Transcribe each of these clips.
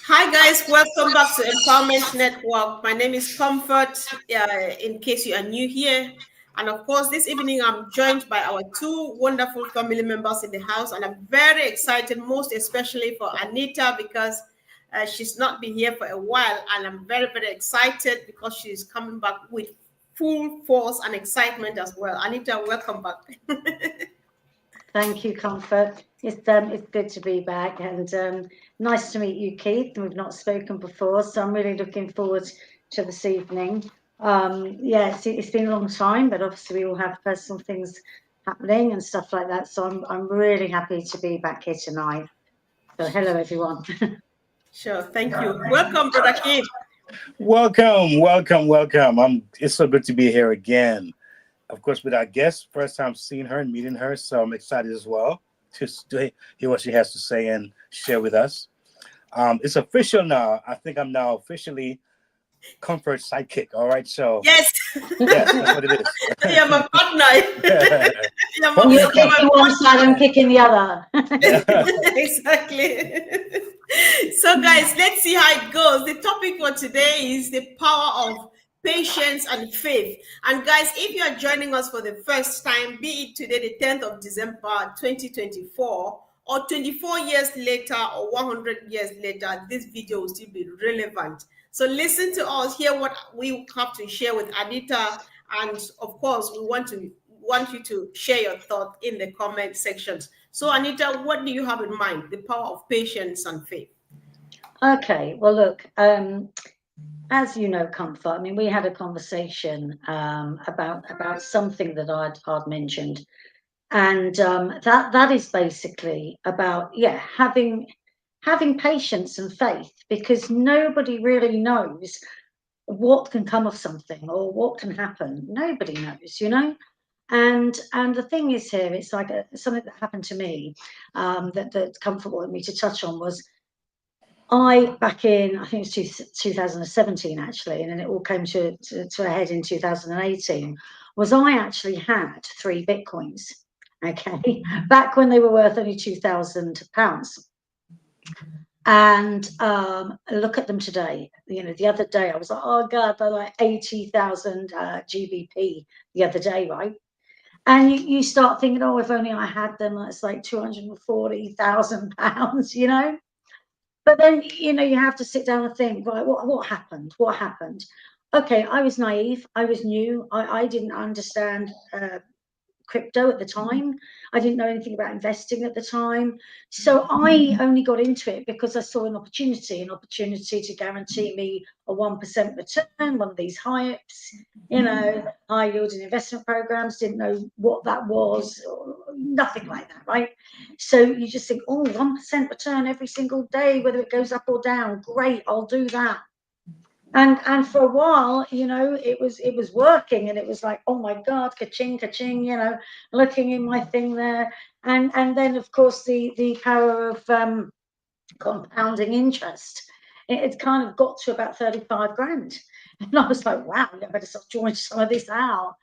Hi guys, welcome back to Empowerment Network. My name is Comfort, in case you are new here. And of course, this evening I'm joined by our two wonderful family members in the house. And I'm very excited, most especially for Anita, because she's not been here for a while. And I'm very, very excited because she's coming back with full force and excitement as well. Anita, welcome back. Thank you, Comfort. It's good to be back, and nice to meet you, Keith. We've not spoken before, so I'm really looking forward to this evening. Yeah, it's been a long time, but obviously we all have personal things happening and stuff like that. So I'm really happy to be back here tonight. So hello, everyone. Sure, thank you. Welcome, Brother Keith. Welcome. It's so good to be here again. Of course, with our guest, first time seeing her and meeting her, so I'm excited as well to hear what she has to say and share with us. It's official now. I think I'm now officially Comfort sidekick. All right, so Yes, yes, that's what it is. you're my partner. You're You're you're my kicking one side, I'm kicking the other. exactly. So, guys, let's see how it goes. The topic for today is the power of patience and faith. And, guys, if you are joining us for the first time, be it today, the 10th of December 2024, or 24 years later, or 100 years later, this video will still be relevant. So, listen to us, hear what we have to share with Anita. And, of course, we want you to share your thought in the comment sections. So, Anita, what do you have in mind? The power of patience and faith. Okay, well, look, as you know, Comfort, I mean, we had a conversation about something that I'd mentioned, and that is basically about having patience and faith, because nobody really knows what can come of something or what can happen. Nobody knows, you know. And the thing is here, it's like something that happened to me, that Comfort wanted me to touch on was back in, I think it was 2017 actually, and then it all came to a head in 2018, was I actually had 3 Bitcoins, okay, back when they were worth only £2,000. And look at them today. You know, the other day I was like, oh God, they're like 80,000 GBP the other day, right? And you start thinking, oh, if only I had them, that's like £240,000, you know? But then, you know, you have to sit down and think, right, what happened? What happened? Okay, I was naive. I was new. I didn't understand crypto at the time. I didn't know anything about investing at the time. So I only got into it because I saw an opportunity to guarantee me a 1% return, one of these HIPs, you know, high yielding investment programs. Didn't know what that was, or nothing like that, right? So you just think, oh, 1% return every single day, whether it goes up or down, great, I'll do that. And for a while, you know, it was working, and it was like, oh my God, ka-ching, ka-ching, you know, looking in my thing there. And then of course the power of compounding interest. It kind of got to about 35 grand. And I was like, wow, I better start drawing some of this out.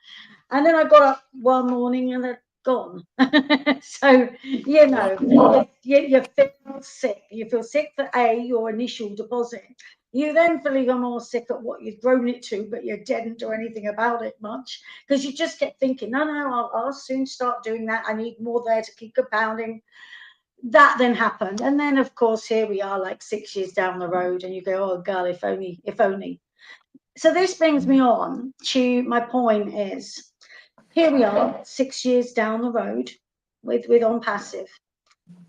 And then I got up one morning and they're gone. So, you know, you feel sick. You feel sick for your initial deposit. You then feel even more sick at what you've grown it to, but you didn't do anything about it much, because you just kept thinking, no, I'll soon start doing that. I need more there to keep compounding. That then happened. And then, of course, here we are like 6 years down the road, and you go, oh, God, if only, if only. So this brings me on to my point is, here we are 6 years down the road with On Passive.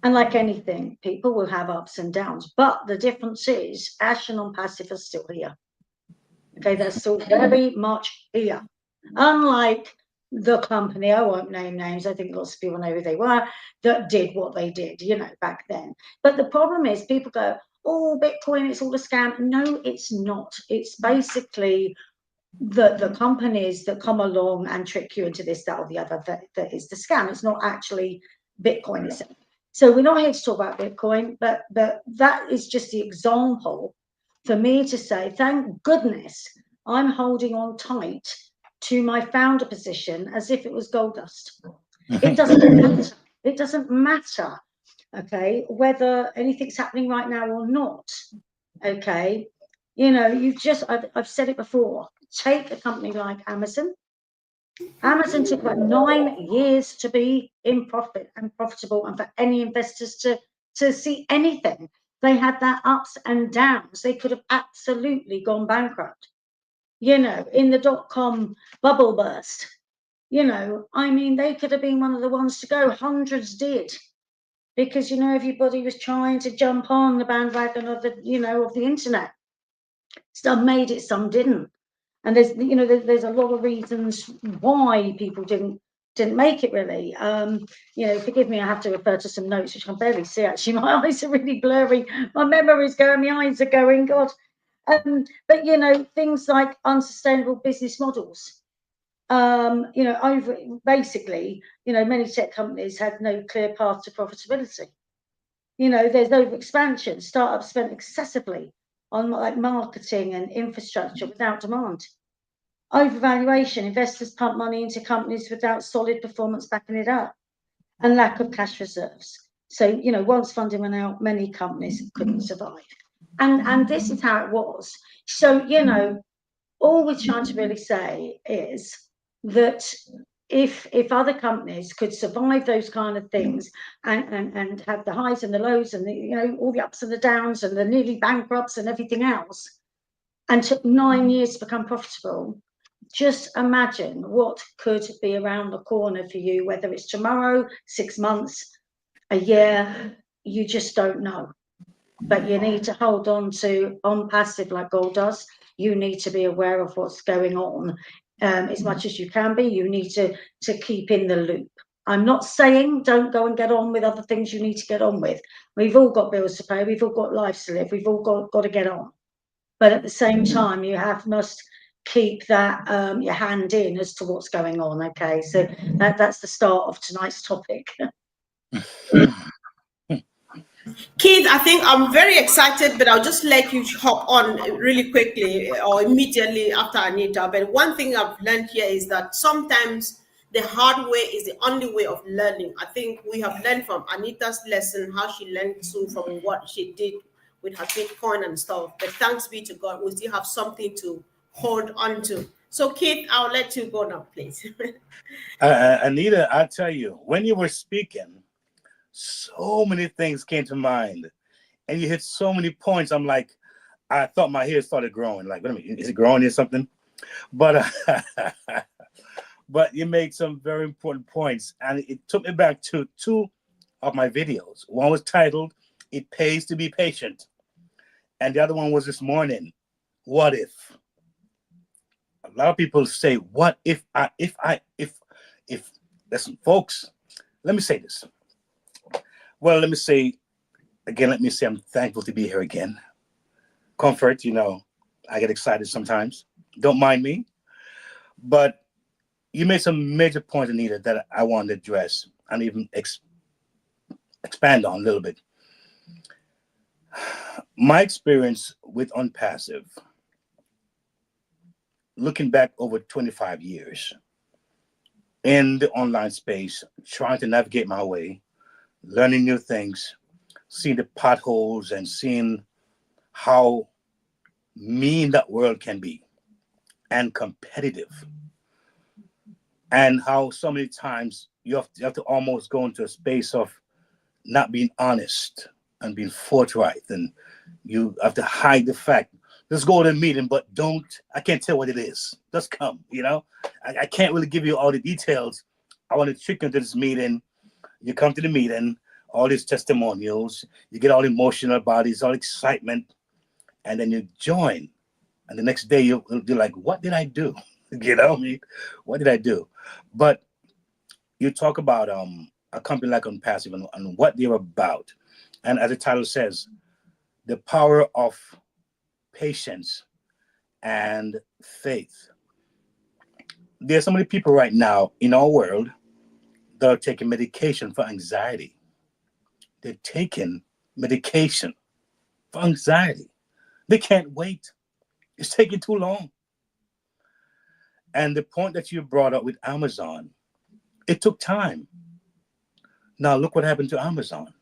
And like anything, people will have ups and downs. But the difference is Ash and On Passive are still here. Okay, they're still very much here. Unlike the company, I won't name names, I think lots of people know who they were, that did what they did, you know, back then. But the problem is people go, oh, Bitcoin, it's all a scam. No, it's not. It's basically the companies that come along and trick you into this, that, or the other, that is the scam. It's not actually Bitcoin itself. So we're not here to talk about Bitcoin, but that is just the example for me to say, thank goodness I'm holding on tight to my founder position as if it was gold dust. It doesn't matter. It doesn't matter, okay, whether anything's happening right now or not. Okay. You know, I've said it before. Take a company like Amazon. Amazon took about 9 years to be in profit and profitable, and for any investors to see anything. They had their ups and downs. They could have absolutely gone bankrupt. You know, in the dot-com bubble burst, you know, I mean, they could have been one of the ones to go. Hundreds did, because, you know, everybody was trying to jump on the bandwagon of the, you know, of the internet. Some made it, some didn't. And there's, you know, there's a lot of reasons why people didn't make it, really. You know, forgive me, I have to refer to some notes, which I can barely see, actually. My eyes are really blurry. My memory's going, my eyes are going, God. But, you know, things like unsustainable business models. You know, basically, you know, many tech companies had no clear path to profitability. You know, there's overexpansion. Startups spent excessively on like marketing and infrastructure without demand. Overvaluation. Investors pump money into companies without solid performance backing it up, and lack of cash reserves. So, you know, once funding went out, many companies couldn't survive. And this is how it was. So, you know, all we're trying to really say is that if other companies could survive those kind of things and have the highs and the lows and the, you know, all the ups and the downs and the nearly bankrupts and everything else, and took 9 years to become profitable, just imagine what could be around the corner for you, whether it's tomorrow, 6 months, a year, you just don't know. But you need to hold on passive like gold does. You need to be aware of what's going on as much as you can be. You need to keep in the loop. I'm not saying don't go and get on with other things you need to get on with. We've all got bills to pay. We've all got lives to live. We've all got to get on. But at the same time, you must keep that your hand in as to what's going on. Okay, so that's the start of tonight's topic. Keith, I think I'm very excited, but I'll just let you hop on really quickly or immediately after Anita. But one thing I've learned here is that sometimes the hard way is the only way of learning. I think we have learned from Anita's lesson how she learned too from what she did with her Bitcoin and stuff. But thanks be to God, we still have something to hold on to. So, Keith, I'll let you go now, please. Anita, I tell you, when you were speaking, so many things came to mind, and you hit so many points. I'm like, I thought my hair started growing. Like, wait a minute, is it growing or something? But but you made some very important points, and it took me back to two of my videos. One was titled "It Pays to Be Patient," and the other one was this morning, "What if?" A lot of people say, "What if I if?" Listen, folks, let me say this. Well, let me say I'm thankful to be here again. Comfort, you know, I get excited sometimes. Don't mind me. But you made some major points, Anita, that I wanted to address and even expand on a little bit. My experience with Unpassive, looking back over 25 years in the online space, trying to navigate my way, learning new things, seeing the potholes and seeing how mean that world can be and competitive, and how so many times you have to almost go into a space of not being honest and being forthright, and you have to hide the fact. Let's go to a meeting, but I can't tell what it is. Just come, you know? I can't really give you all the details. I want to trick you into this meeting. You come to the meeting, all these testimonials, you get all emotional about it, all excitement, and then you join. And the next day you're like, what did I do? You know what I mean? What did I do? But you talk about a company like Unpassive and what they're about. And as the title says, the power of patience and faith. There's so many people right now in our world that are taking medication for anxiety. They're taking medication for anxiety. They can't wait. It's taking too long. And the point that you brought up with Amazon, it took time. Now look what happened to Amazon.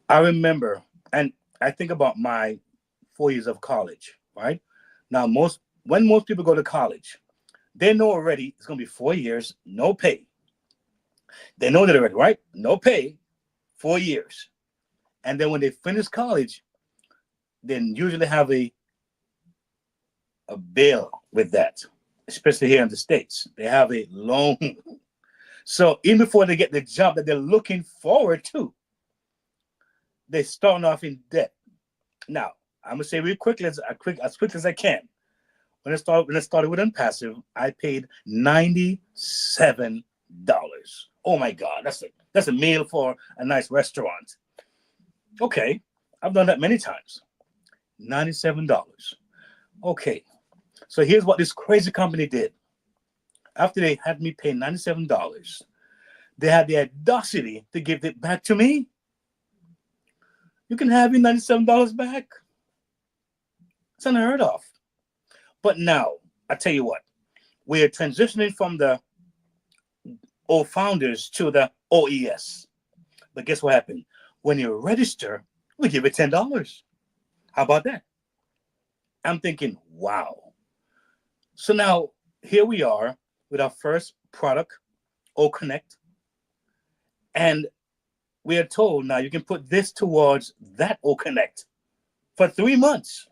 I remember, and I think about my 4 years of college, right? Now, when most people go to college, they know already it's going to be 4 years, no pay. They know that already, right? No pay, 4 years. And then when they finish college, then usually have a bill with that, especially here in the States. They have a loan. So even before they get the job that they're looking forward to, they start off in debt. Now, I'm gonna say real quickly as quick as I can. When I started with Unpassive, I paid $97. Oh my God, that's a meal for a nice restaurant. Okay, I've done that many times. $97. Okay, so here's what this crazy company did. After they had me pay $97, they had the audacity to give it back to me. You can have your $97 back. It's unheard of. But now, I tell you what, we are transitioning from the old founders to the OES. But guess what happened? When you register, we give it $10. How about that? I'm thinking, wow. So now, here we are with our first product, OConnect. And we are told now you can put this towards that OConnect for 3 months.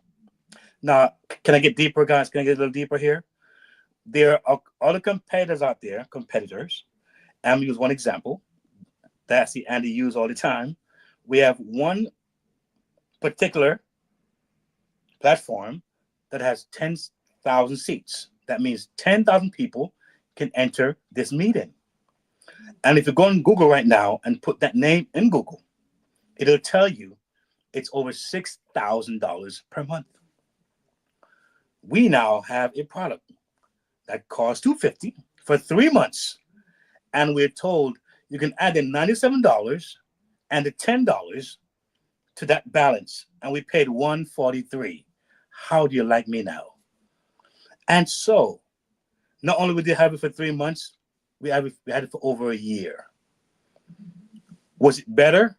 Now, can I get deeper, guys? Can I get a little deeper here? There are other competitors out there, competitors. I'm going to use one example that I see Andy use all the time. We have one particular platform that has 10,000 seats. That means 10,000 people can enter this meeting. And if you go on Google right now and put that name in Google, it'll tell you it's over $6,000 per month. We now have a product that costs $250 for 3 months. And we're told you can add in $97 and the $10 to that balance. And we paid $143. How do you like me now? And so, not only did we have it for 3 months, we had it for over a year. Was it better?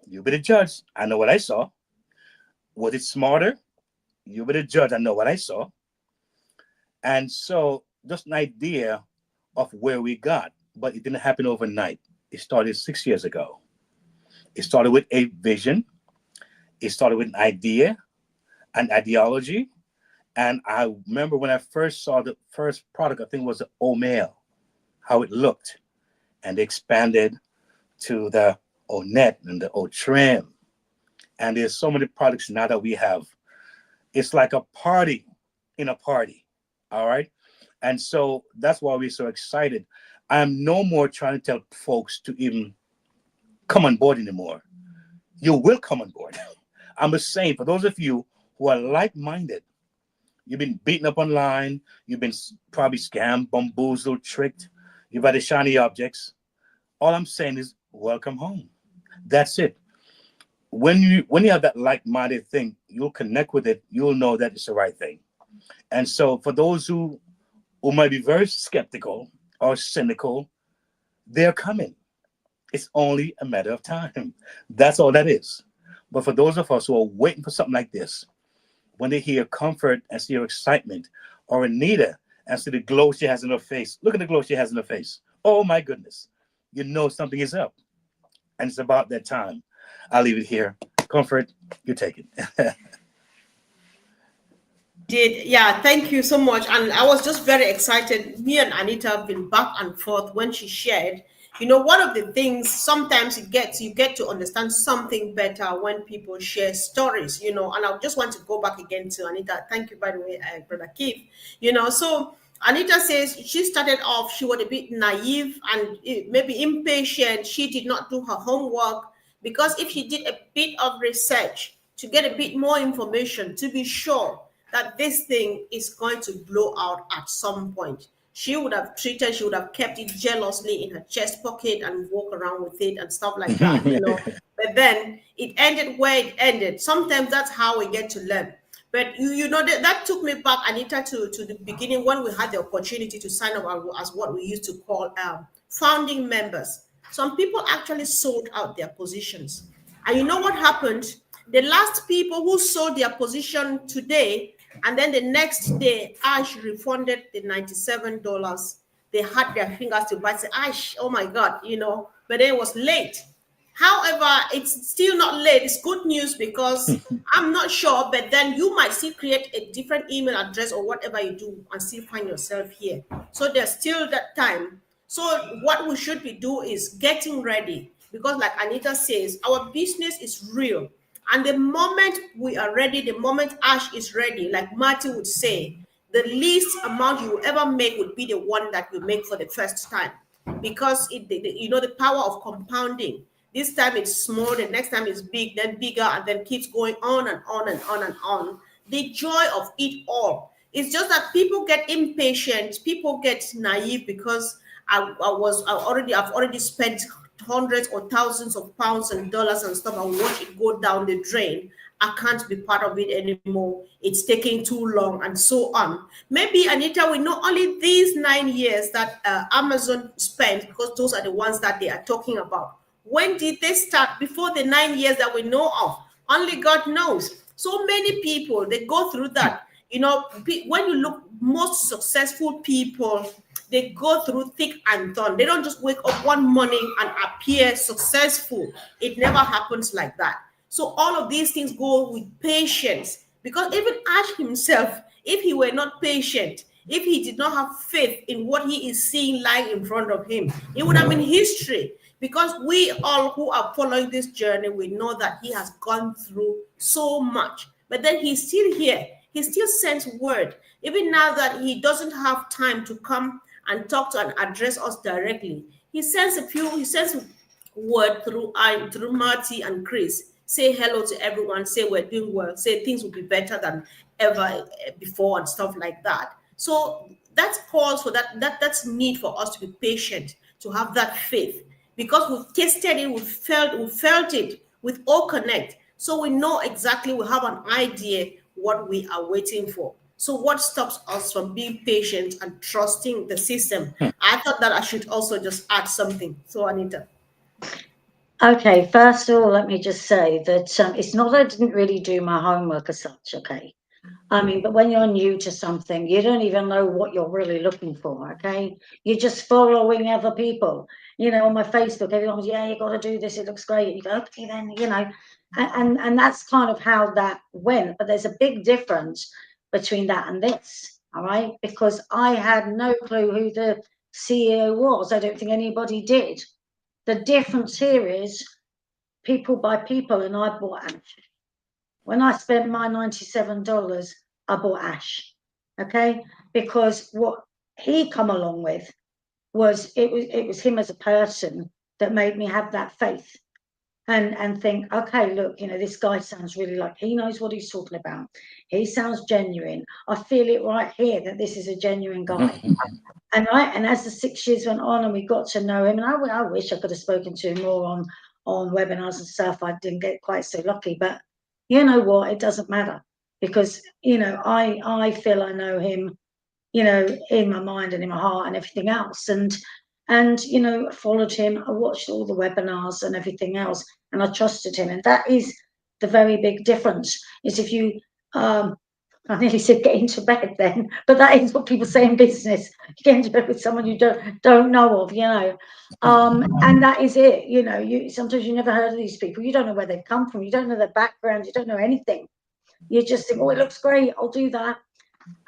You be the judge. I know what I saw. Was it smarter? You be the judge. I know what I saw. And so, just an idea of where we got, but it didn't happen overnight. It started 6 years ago. It started with a vision. It started with an idea, an ideology. And I remember when I first saw the first product, I think it was the O'Mail, how it looked. And expanded to the O-Net and the O-Trim. And there's so many products now that we have. It's like a party in a party, all right? And so that's why we're so excited. I'm no more trying to tell folks to even come on board anymore. You will come on board. I'm just saying, for those of you who are like-minded, you've been beaten up online, you've been probably scammed, bamboozled, tricked, you've had the shiny objects. All I'm saying is welcome home. That's it. When you have that like-minded thing, you'll connect with it. You'll know that it's the right thing. And so for those who might be very skeptical or cynical, they're coming. It's only a matter of time. That's all that is. But for those of us who are waiting for something like this, when they hear Comfort and see your excitement, or Anita and see the glow she has in her face, look at the glow she has in her face. Oh my goodness. You know something is up. And it's about that time. I'll leave it here. Comfort, you take it. Yeah, thank you so much. And I was just very excited. Me and Anita have been back and forth when she shared. You know, one of the things, sometimes you get to understand something better when people share stories, you know, and I just want to go back again to Anita. Thank you, by the way, Brother Keith. You know, so Anita says she started off, she was a bit naive and maybe impatient. She did not do her homework, because if she did a bit of research to get a bit more information, to be sure that this thing is going to blow out at some point, she would have kept it jealously in her chest pocket and walk around with it and stuff like that, you know. But then it ended where it ended. Sometimes that's how we get to learn. But you know, that took me back, Anita, to the beginning when we had the opportunity to sign up as what we used to call founding members. Some people actually sold out their positions. And you know what happened? the last people who sold their position today, and then the next day, Ash refunded the $97. They had their fingers to bite, say, Ash, oh my God, but then it was late. However, it's still not late. It's good news because I'm not sure, but then you might still create a different email address or whatever you do and still find yourself here. So there's still that time. So what we should be doing is getting ready, because like Anita says, our business is real. And the moment we are ready, the moment Ash is ready, like Marty would say, the least amount you will ever make would be the one that you make for the first time, because the power of compounding. This time it's small, the next time it's big, then bigger, and then keeps going on and on and on and on. The joy of it all. It's just that people get impatient, people get naive, because I've already spent hundreds or thousands of pounds and dollars and stuff and watch it go down the drain. I can't be part of it anymore. It's taking too long, and so on. Maybe, Anita, we know only these 9 years that Amazon spent, because those are the ones that they are talking about. When did they start? Before the 9 years that we know of? Only God knows. So many people, they go through that. When you look, most successful people, they go through thick and thin. They don't just wake up one morning and appear successful. It never happens like that. So all of these things go with patience, because even Ash himself, if he were not patient, if he did not have faith in what he is seeing lying in front of him, it would have been history. Because we all who are following this journey, we know that he has gone through so much, but then he's still here. He still sends word, even now that he doesn't have time to come and talk to and address us directly. He sends word through Marty and Chris. Say hello to everyone, say we're doing well, say things will be better than ever before and stuff like that. So that's calls for that's need for us to be patient, to have that faith, because we've tasted it, we felt it with All Connect. So we know exactly, we have an idea what we are waiting for. So what stops us from being patient and trusting the system? I thought that I should also just add something. So Anita. Okay, first of all, let me just say that it's not that I didn't really do my homework as such, okay? I mean, but when you're new to something, you don't even know what you're really looking for, okay? You're just following other people. On my Facebook, everyone's, yeah, you got to do this, it looks great. You go, okay, then, and that's kind of how that went. But there's a big difference between that and this, all right? Because I had no clue who the CEO was. I don't think anybody did. The difference here is people buy people, and I bought Ash. When I spent my $97, I bought Ash, okay? Because what he come along with was it was him as a person that made me have that faith and think, okay, look, this guy sounds really like he knows what he's talking about. He sounds genuine. I feel it right here that this is a genuine guy. And as the 6 years went on and we got to know him, and I wish I could have spoken to him more on webinars and stuff. I didn't get quite so lucky, but you know what? It doesn't matter, because I feel I know him, in my mind and in my heart and everything else, and followed him. I watched all the webinars and everything else, and I trusted him. And that is the very big difference. Is if you I nearly said get into bed then, but that is what people say in business. You get into bed with someone you don't know of, and that is it. You sometimes you never heard of these people. You don't know where they've come from. You don't know their background. You don't know anything. You just think, oh, it looks great, I'll do that.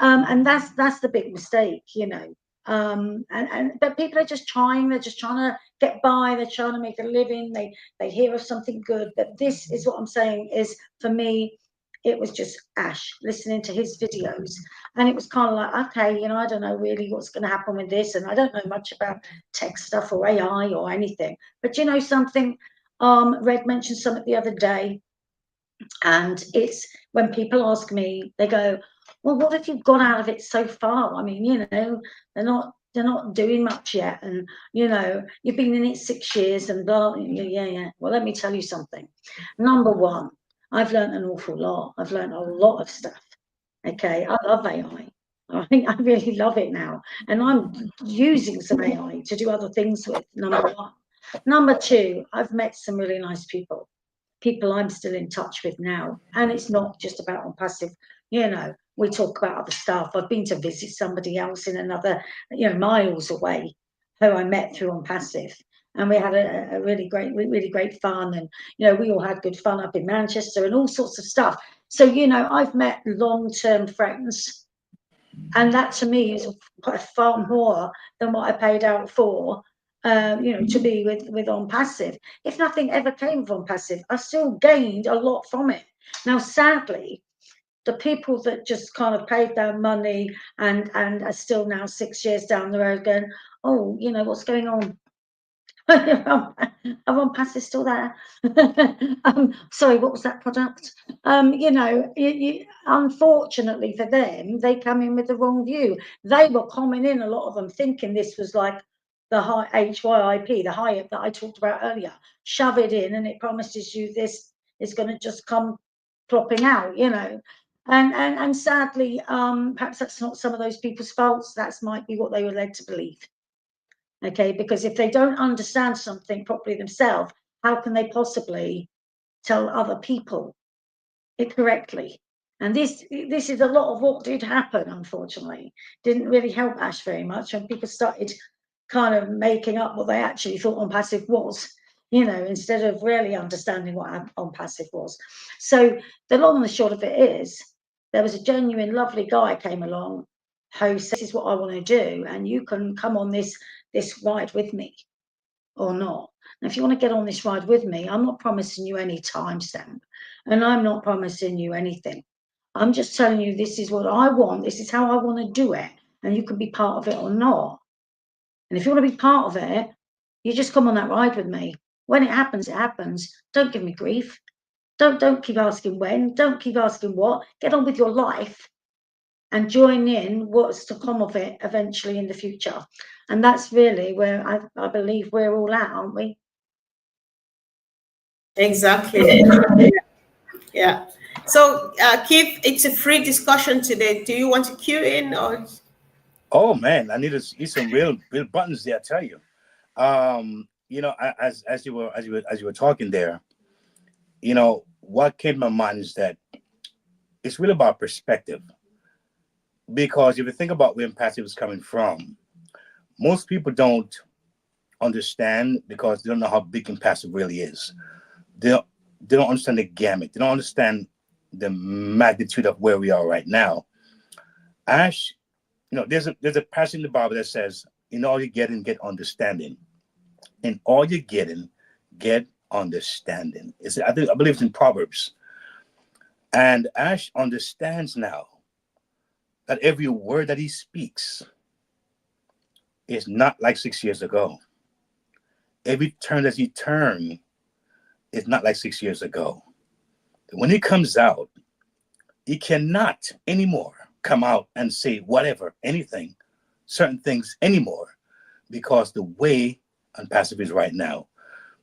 And that's the big mistake, but people are just trying. They're just trying to get by. They're trying to make a living. They hear of something good. But this is what I'm saying is, for me, it was just Ash, listening to his videos, and it was kind of like, okay, I don't know really what's going to happen with this, and I don't know much about tech stuff or AI or anything. But something, Red mentioned something the other day, and it's when people ask me, they go, well, what have you got out of it so far? I mean, they're not doing much yet, and you've been in it 6 years and blah. Yeah. Well, let me tell you something. Number one, I've learned an awful lot. I've learned a lot of stuff. Okay, I love AI. I think I really love it now, and I'm using some AI to do other things with. Number one. Number two, I've met some really nice people. people I'm still in touch with now. And it's not just about On Passive, you know, we talk about other stuff. I've been to visit somebody else in another, you know, miles away, who I met through On Passive. And we had a really great fun. And, you know, we all had good fun up in Manchester and all sorts of stuff. So, you know, I've met long-term friends. And that to me is far more than what I paid out for, you know, to be with On Passive. If nothing ever came of On Passive, I still gained a lot from it. Now, sadly, the people that just kind of paid their money and are still now 6 years down the road going, oh, you know, what's going on? Are On Passive still there? Sorry, what was that product? You know, unfortunately for them, they come in with the wrong view. They were coming in, a lot of them, thinking this was like the high HYIP, the HYIP that I talked about earlier. Shove it in, and it promises you this is going to just come plopping out, you know. And sadly, perhaps that's not some of those people's faults. That might be what they were led to believe. Okay, because if they don't understand something properly themselves, how can they possibly tell other people it correctly? And this is a lot of what did happen, unfortunately. Didn't really help Ash very much when people started kind of making up what they actually thought On Passive was, you know, instead of really understanding what On Passive was. So the long and the short of it is, there was a genuine, lovely guy came along who says, this is what I want to do, and you can come on this ride with me or not. Now, if you want to get on this ride with me, I'm not promising you any timestamp, and I'm not promising you anything. I'm just telling you this is what I want, this is how I want to do it, and you can be part of it or not. And if you want to be part of it, you just come on that ride with me. When it happens, it happens. Don't give me grief. Don't keep asking when. Don't keep asking what. Get on with your life and join in what's to come of it eventually in the future. And that's really where I believe we're all at, aren't we? Exactly. Yeah. So, Keith, it's a free discussion today. Do you want to cue in or? Oh man, I need to eat some real buttons there. I tell you, you know, as you were talking there, you know, what came to my mind is that it's really about perspective. Because if you think about where Passive is coming from, most people don't understand because they don't know how big Passive really is. They don't understand the gamut. They don't understand the magnitude of where we are right now. Ash, you know, there's a passage in the Bible that says, in all you're getting, get understanding. In all you're getting, get understanding. I believe it's in Proverbs. And Ash understands now that every word that he speaks is not like 6 years ago. Every turn that he turns is not like 6 years ago. When he comes out, he cannot anymore come out and say whatever, anything, certain things anymore, because the way On Passive is right now.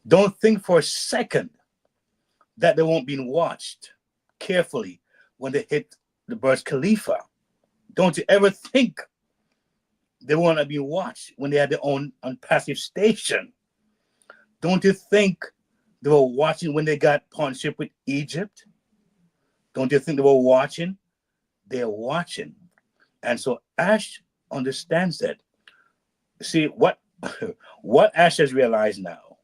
Don't think for a second that they won't be watched carefully when they hit the Burj Khalifa. Don't you ever think they want to be watched when they had their own On Passive station? Don't you think they were watching when they got partnership with Egypt? Don't you think they were watching? They're watching. And so Ash understands that. See, what Ash has realized now,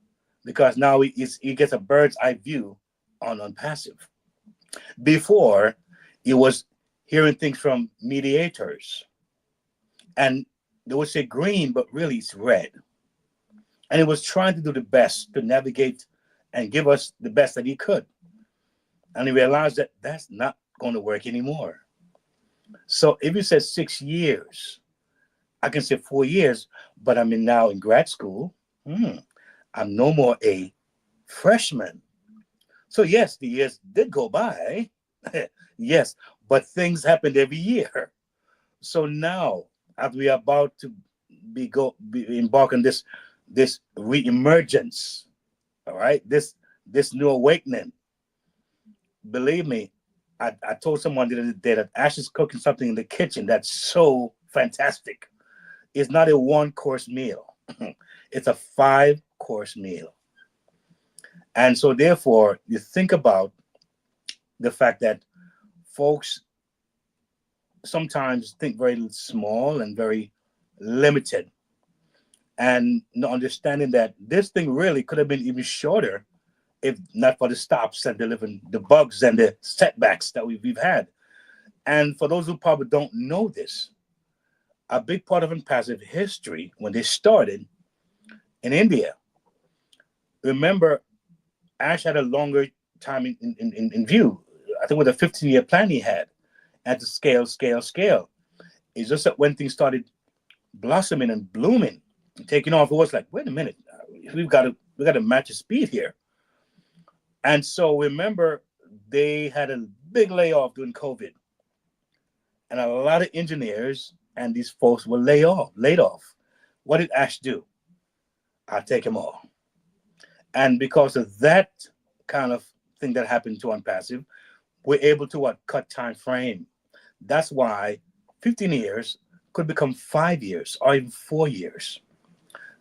because now he gets a bird's eye view on Passive. Before, he was hearing things from mediators, and they would say green, but really it's red. And he was trying to do the best to navigate and give us the best that he could. And he realized that that's not going to work anymore. So if you said 6 years, I can say 4 years, but I'm now in grad school. I'm no more a freshman. So yes, the years did go by. Yes, but things happened every year. So now, as we are about to embark on this re-emergence, all right, this new awakening. Believe me, I told someone the other day that Ash is cooking something in the kitchen that's so fantastic. It's not a 1-course meal. It's a 5-course meal. And so therefore you think about the fact that folks sometimes think very small and very limited, and not understanding that this thing really could have been even shorter if not for the stops and the bugs and the setbacks that we've had. And for those who probably don't know this, a big part of Impassive history, when they started in India, remember, Ash had a longer time in view. I think with a 15-year plan he had, and to scale. It's just that when things started blossoming and blooming, taking off, it was like, wait a minute, we got to match the speed here. And so remember, they had a big layoff during COVID, and a lot of engineers and these folks were laid off. What did Ash do? I'll take them all. And because of that kind of thing that happened to Impassive, we're able to cut time frame. That's why 15 years could become 5 years or even 4 years.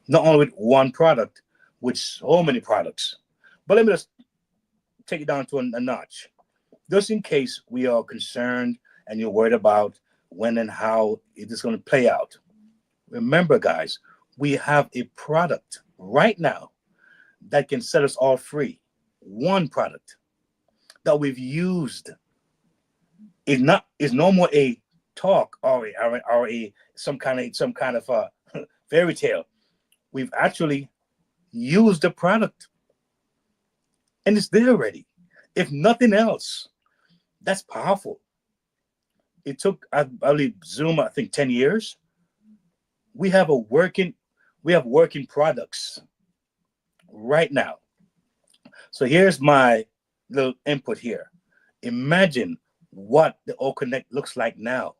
Not only with one product, with so many products. But let me just take it down to a notch. Just in case we are concerned and you're worried about when and how it is going to play out. Remember, guys, we have a product right now that can set us all free. One product that we've used is no more a talk or some kind of fairy tale. We've actually used the product, and it's there already. If nothing else, that's powerful. It took, I believe, Zoom, I think 10 years. We have working products right now. So here's my little input here. Imagine what the O Connect looks like now.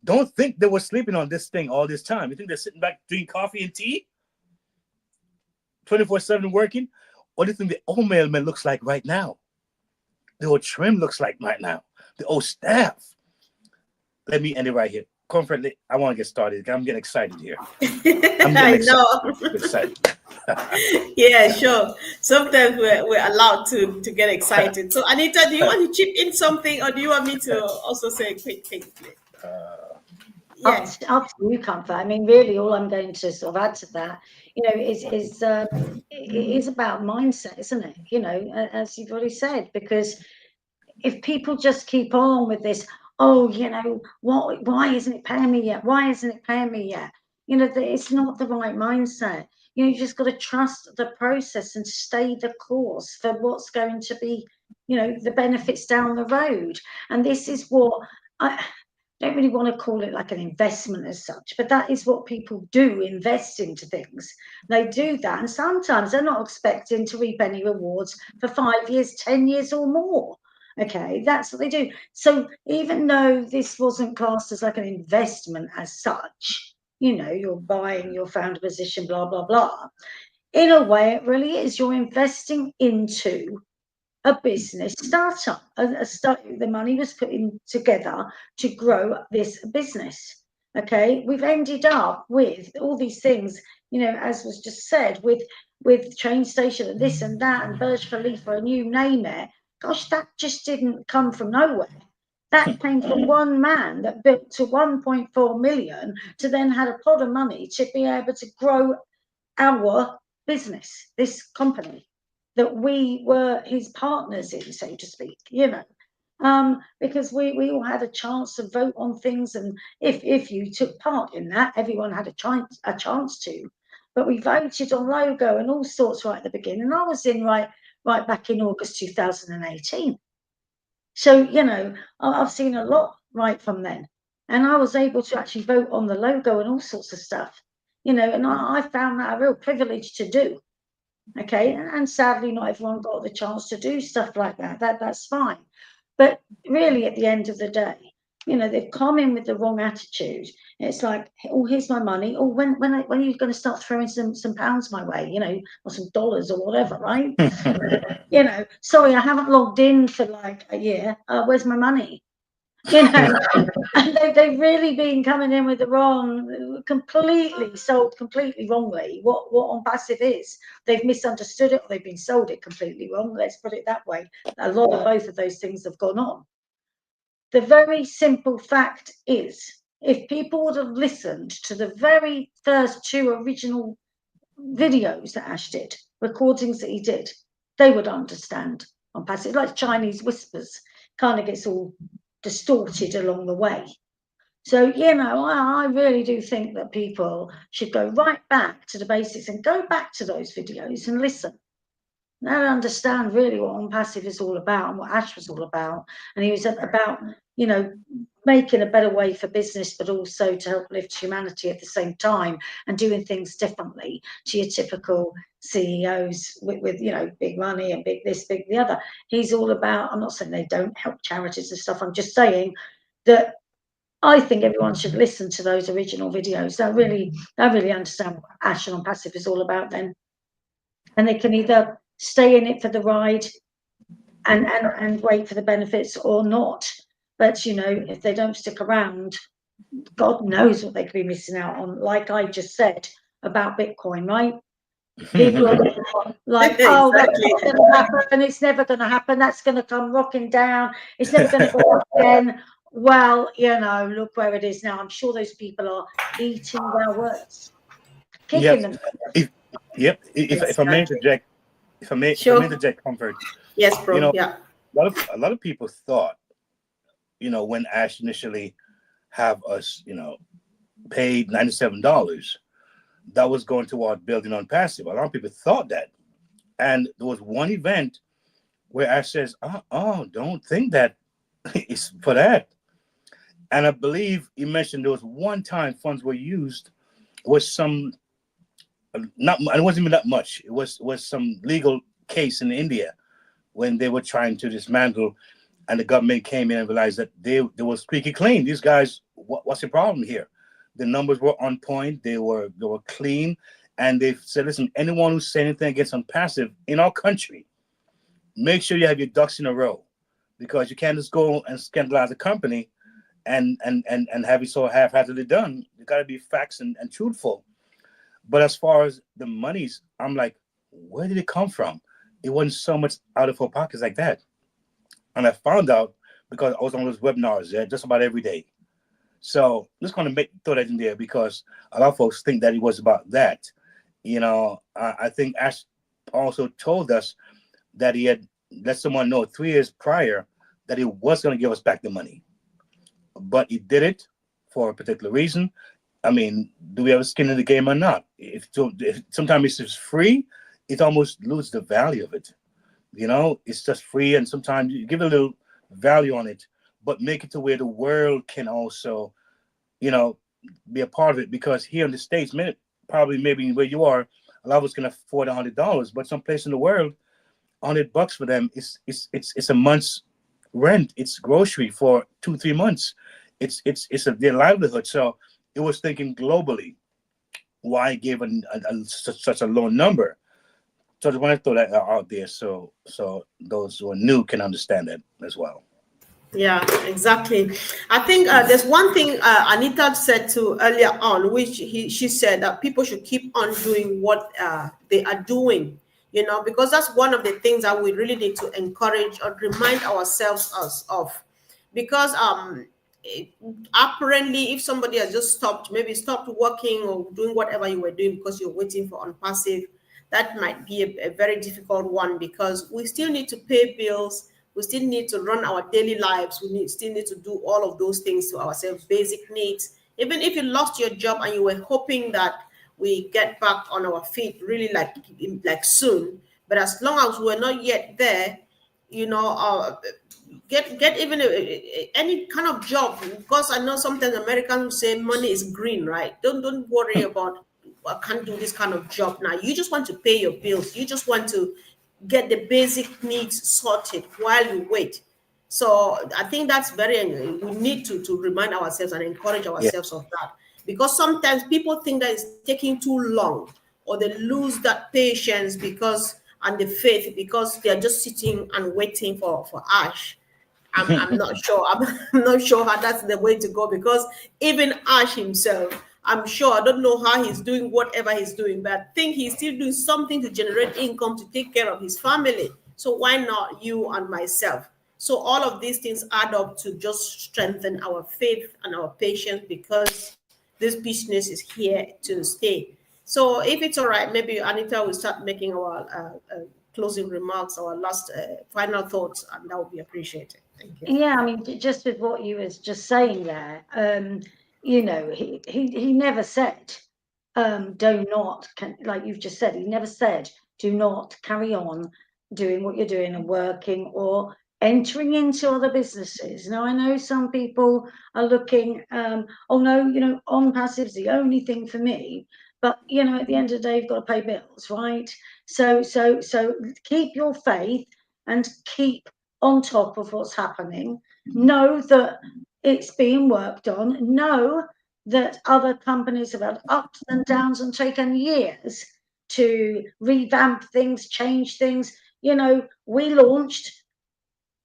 Don't think they were sleeping on this thing all this time. You think they're sitting back drinking coffee and tea 24/7 working? What do you think the old mailman looks like right now? The old trim looks like right now. The old staff. Let me end it right here. Comfort, I want to get started. I'm getting excited here. I know. Excited. Yeah, sure. Sometimes we're allowed to get excited. So Anita, do you want to chip in something, or do you want me to also say a quick thing? Up to you, Comfort. I mean, really, all I'm going to sort of add to that, is about mindset, isn't it? As you've already said, because if people just keep on with this, why isn't it paying me yet? Why isn't it paying me yet? It's not the right mindset. You just got to trust the process and stay the course for what's going to be, the benefits down the road. And this is what I don't really want to call it like an investment as such, but that is what people do, invest into things. They do that, and sometimes they're not expecting to reap any rewards for 5 years, 10 years or more. Okay, that's what they do. So even though this wasn't classed as like an investment as such, you're buying your founder position, blah, blah, blah. In a way, it really is. You're investing into a business startup. The money was put in together to grow this business. Okay, we've ended up with all these things, as was just said, with train station and this and that and Burj Khalifa and you name it. Gosh, that just didn't come from nowhere. That came from one man that built to 1.4 million to then had a pot of money to be able to grow our business, this company that we were his partners in, so to speak, because we all had a chance to vote on things. And if you took part in that, everyone had a chance to. But we voted on logo and all sorts right at the beginning. And I was in right back in August 2018. So, I've seen a lot right from then. And I was able to actually vote on the logo and all sorts of stuff, and I found that a real privilege to do. Okay. And sadly, not everyone got the chance to do stuff like that. That's fine. But really, at the end of the day, they've come in with the wrong attitude. It's like, oh, here's my money. Oh, when are you going to start throwing some pounds my way, or some dollars or whatever, right? Sorry, I haven't logged in for like a year. Where's my money? you know, and they've really been coming in with the wrong, sold completely wrongly what On Passive is. They've misunderstood it, or they've been sold it completely wrong. Let's put it that way. A lot of both of those things have gone on. The very simple fact is, if people would have listened to the very first 2 original videos that Ash did, recordings that he did, they would understand On Passive. Like Chinese whispers, kind of gets all distorted along the way. So, you know, I really do think that people should go right back to the basics and go back to those videos and listen. Now understand really what On Passive is all about and what Ash was all about. And he was about, you know, making a better way for business, but also to help lift humanity at the same time, and doing things differently to your typical CEOs with you know, big money and big this, big the other. He's all about, I'm not saying they don't help charities and stuff. I'm just saying that I think everyone should listen to those original videos. They really understand what Ash and On Passive is all about then. And they can either stay in it for the ride and wait for the benefits or not. But, you know, if they don't stick around, God knows what they could be missing out on. Like I just said about Bitcoin, right? People are like, oh, that's not going to happen. It's never going to happen. That's going to come rocking down. It's never going to go up again. Well, you know, look where it is now. I'm sure those people are eating their words, kicking them. If I may interject, if I may interject, Comfort. Yes, bro. You know, yeah. A lot of people thought, you know, when Ash initially have us, you know, paid $97, that was going toward building On Passive. A lot of people thought that. And there was one event where Ash says, oh, don't think that it's for that. And I believe he mentioned there was one time funds were used, was some, not, it wasn't even that much. It was some legal case in India when they were trying to dismantle, and the government came in and realized that they were squeaky clean. These guys, what's the problem here? The numbers were on point. They were clean, and they said, listen, anyone who's saying anything against On Passive in our country, make sure you have your ducks in a row, because you can't just go and scandalize a company and have it so half-heartedly done. You got to be facts and truthful. But as far as the monies, I'm like, where did it come from? It wasn't so much out of our pockets like that. And I found out because I was on those webinars there just about every day. So I'm just going to throw that in there, because a lot of folks think that it was about that. You know, I think Ash also told us that he had let someone know 3 years prior that he was going to give us back the money. But he did it for a particular reason. I mean, do we have a skin in the game or not? If sometimes it's free, it almost loses the value of it. You know, it's just free, and sometimes you give a little value on it, but make it to where the world can also, you know, be a part of it. Because here in the States, maybe where you are, a lot of us can afford $100, but someplace in the world, $100 for them it's a month's rent. It's grocery for 2-3 months. It's their livelihood. So it was thinking globally, why give such a low number? So I just want to throw that out there, so those who are new can understand that as well. Yeah, exactly. I think there's one thing Anita said to earlier on, which she said that people should keep on doing what they are doing, you know, because that's one of the things that we really need to encourage or remind ourselves of. Because apparently, if somebody has just stopped working or doing whatever you were doing because you're waiting for On Passive, that might be a very difficult one, because we still need to pay bills. We still need to run our daily lives. We still need to do all of those things to ourselves, basic needs. Even if you lost your job and you were hoping that we get back on our feet really like soon, but as long as we're not yet there, you know, get even any kind of job. Because I know sometimes Americans say money is green, right? Don't worry about, I can't do this kind of job now. You just want to pay your bills. You just want to get the basic needs sorted while you wait. So I think that's we need to remind ourselves and encourage ourselves of that, because sometimes people think that it's taking too long, or they lose that patience and the faith, because they're just sitting and waiting for Ash. I'm not sure. I'm not sure how that's the way to go, because even Ash himself, I'm sure, I don't know how he's doing whatever he's doing, but I think he's still doing something to generate income to take care of his family. So why not you and myself? So all of these things add up to just strengthen our faith and our patience, because this business is here to stay. So if it's all right, maybe Anita will start making our closing remarks, our last final thoughts, and that would be appreciated. Thank you. Yeah, I mean, just with what you was just saying there, you know, he never said, do not, like you've just said, he never said, do not carry on doing what you're doing and working or entering into other businesses. Now, I know some people are looking, oh no, you know, on passive is the only thing for me. But, you know, at the end of the day, you've got to pay bills, right? So keep your faith and keep on top of what's happening. Know that it's being worked on. Know that other companies have had ups and downs and taken years to revamp things, change things. You know, we launched,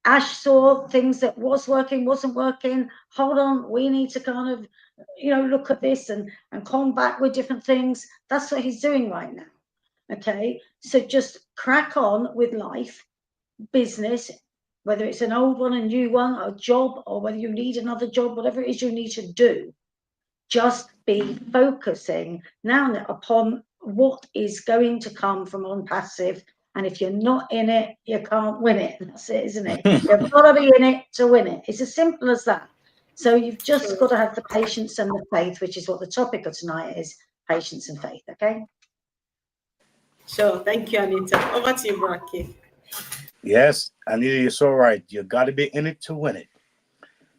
Ash saw things that was working, wasn't working. Hold on, we need to kind of, you know, look at this and come back with different things. That's what he's doing right now. Okay, so just crack on with life, business, whether it's an old one, a new one, a job, or whether you need another job, whatever it is you need to do. Just be focusing now upon what is going to come from On Passive. And if you're not in it, you can't win it. That's it, isn't it? You've got to be in it to win it. It's as simple as that. So you've just got to have the patience and the faith, which is what the topic of tonight is, patience and faith, okay? Sure. Thank you, Anita. Over to you, Braki. Yes, Anita, you're so right. You got to be in it to win it.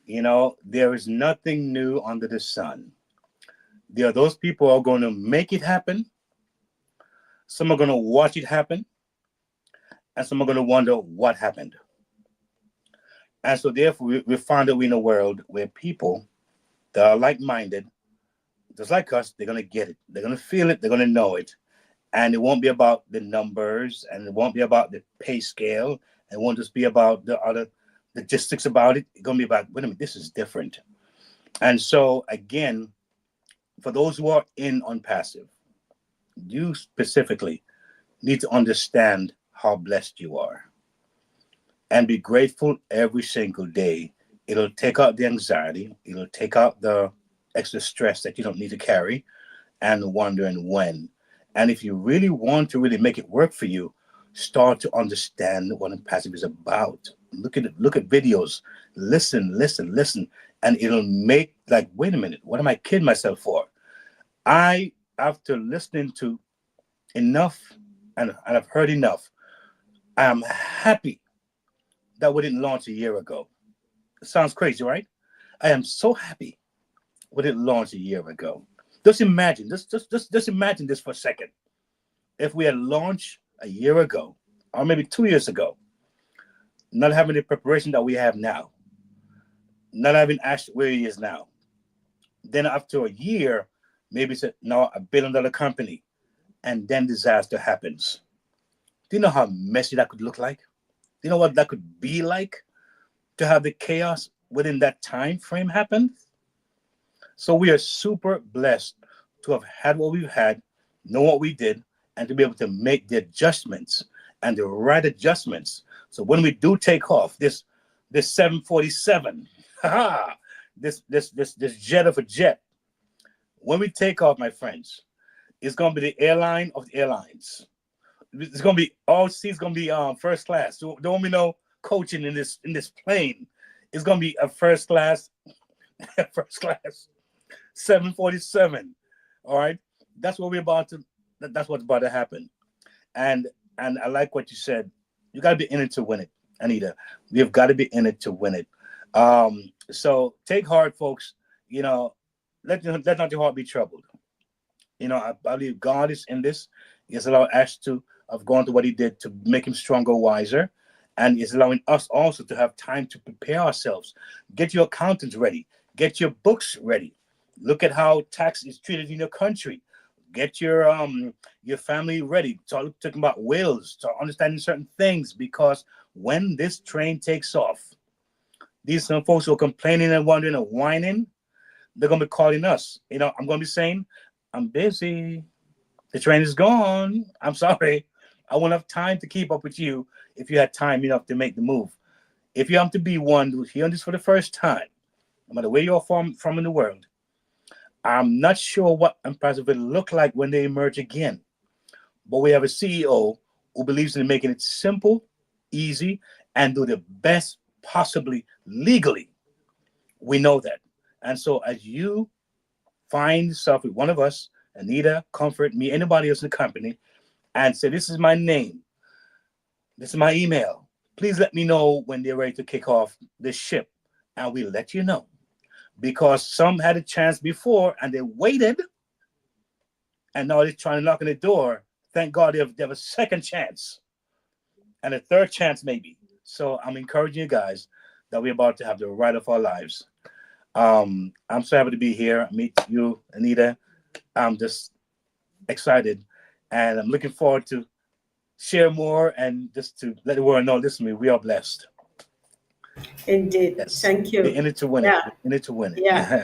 You know, there is nothing new under the sun. There are those people who are going to make it happen. Some are going to watch it happen. And some are going to wonder what happened. And so therefore, we find that we're in a world where people that are like-minded, just like us, they're going to get it. They're going to feel it. They're going to know it. And it won't be about the numbers, and it won't be about the pay scale. It won't just be about the other logistics about it. It's going to be about, wait a minute, this is different. And so, again, for those who are in On Passive, you specifically need to understand how blessed you are and be grateful every single day. It'll take out the anxiety. It'll take out the extra stress that you don't need to carry and wondering when. And if you really want to really make it work for you, start to understand what On Passive is about. Look at videos, listen, and it'll make like, wait a minute, what am I kidding myself for? After listening to enough and I've heard enough, I am happy that we didn't launch a year ago. It sounds crazy, right? I am so happy we didn't launch a year ago. Just imagine, just imagine this for a second. If we had launched a year ago, or maybe 2 years ago, not having the preparation that we have now, not having Ash where he is now, then after a year, maybe it's now $1 billion company, and then disaster happens. Do you know how messy that could look like? Do you know what that could be like to have the chaos within that time frame happen? So we are super blessed to have had what we've had, know what we did, and to be able to make the adjustments and the right adjustments. So when we do take off, this 747, this jet of a jet, when we take off, my friends, it's going to be the airline of the airlines. It's going to be all seats going to be first class. So don't we know coaching in this plane? It's going to be a first class 747. All right, that's what that's what's about to happen. And I like what you said. You got to be in it to win it, Anita. We've got to be in it to win it. So take heart, folks. You know, let not your heart be troubled. You know, I believe God is in this. He has allowed Ash to have gone through what he did to make him stronger, wiser, and is allowing us also to have time to prepare ourselves. Get your accountants ready. Get your books ready. Look at how tax is treated in your country. Get your family ready. Talking about wills, to understanding certain things, because when this train takes off, These some folks who are complaining and wondering and whining, they're gonna be calling us. You know, I'm gonna be saying, I'm busy. The train is gone. I'm sorry. I won't have time to keep up with you if you had time enough to make the move. If you have to be one who's hearing this for the first time, no matter where you're from in the world, I'm not sure what Empires will look like when they emerge again. But we have a CEO who believes in making it simple, easy, and do the best possibly legally. We know that. And so as you find yourself with one of us, Anita, Comfort, me, anybody else in the company, and say, this is my name, this is my email, please let me know when they're ready to kick off the ship, and we'll let you know. Because some had a chance before and they waited, and now they're trying to knock on the door. Thank God they have a second chance and a third chance maybe. So I'm encouraging you guys that we're about to have the ride of our lives. I'm so happy to be here. Meet you, Anita. I'm just excited, and I'm looking forward to share more and just to let the world know, listen to me, we are blessed. Indeed. Yes. Thank you. We're in it to win it. Yeah. We're in it to win it. Yeah.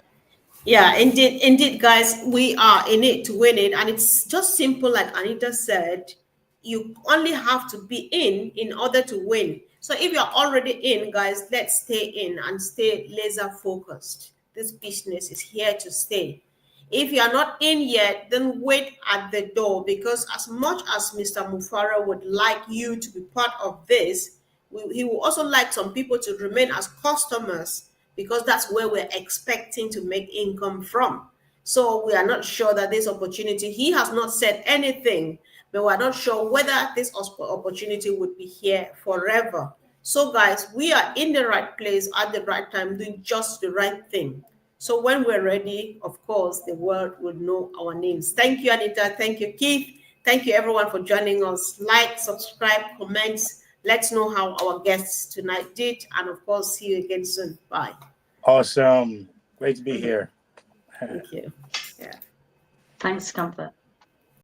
Yeah, indeed, guys, we are in it to win it. And it's just simple, like Anita said, you only have to be in order to win. So if you're already in, guys, let's stay in and stay laser focused. This business is here to stay. If you are not in yet, then wait at the door, because as much as Mr. Mufara would like you to be part of this, he will also like some people to remain as customers, because that's where we're expecting to make income from. So we are not sure that this opportunity, he has not said anything, but we're not sure whether this opportunity would be here forever. So guys, we are in the right place at the right time, doing just the right thing. So when we're ready, of course, the world will know our names. Thank you, Anita. Thank you, Keith. Thank you, everyone, for joining us. Like, subscribe, comments. Let's know how our guests tonight did. And of course, see you again soon. Bye. Awesome. Great to be here. Thank you. Yeah. Thanks, Comfort.